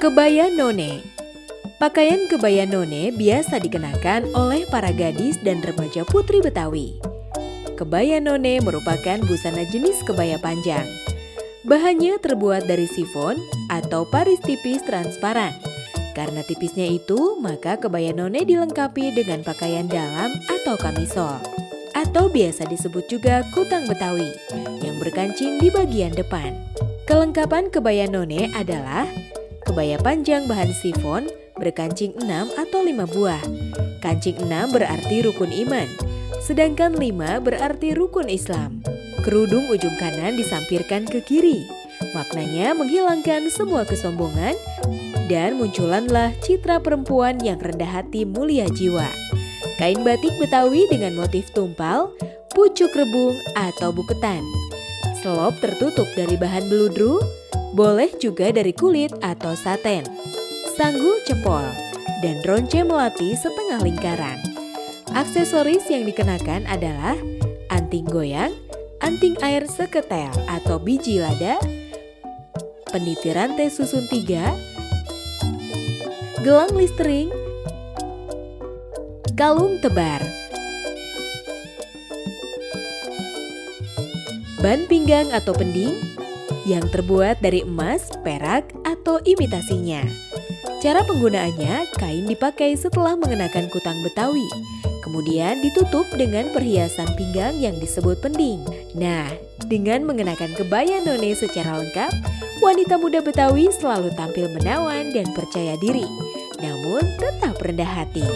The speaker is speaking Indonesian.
Kebaya none. Pakaian kebaya none biasa dikenakan oleh para gadis dan remaja putri Betawi. Kebaya none merupakan busana jenis kebaya panjang. Bahannya terbuat dari sifon atau paris tipis transparan. Karena tipisnya itu, maka kebaya none dilengkapi dengan pakaian dalam atau kamisol. Atau biasa disebut juga kutang Betawi yang berkancing di bagian depan. Kelengkapan kebaya none adalah kebaya panjang bahan sifon berkancing 6 atau 5 buah. Kancing 6 berarti rukun iman, sedangkan 5 berarti rukun Islam. Kerudung ujung kanan disampirkan ke kiri. Maknanya menghilangkan semua kesombongan dan munculanlah citra perempuan yang rendah hati mulia jiwa. Kain batik Betawi dengan motif tumpal, pucuk rebung atau buketan. Selop tertutup dari bahan beludru, boleh juga dari kulit atau saten. Sanggul cepol dan ronce melati setengah lingkaran. Aksesoris yang dikenakan adalah anting goyang, anting air seketel atau biji lada, peniti rantai susun 3, gelang listring, kalung tebar, ban pinggang atau pending yang terbuat dari emas, perak, atau imitasinya. Cara penggunaannya, kain dipakai setelah mengenakan kutang Betawi. Kemudian ditutup dengan perhiasan pinggang yang disebut pending. Nah, dengan mengenakan kebaya none secara lengkap, wanita muda Betawi selalu tampil menawan dan percaya diri, namun tetap rendah hati.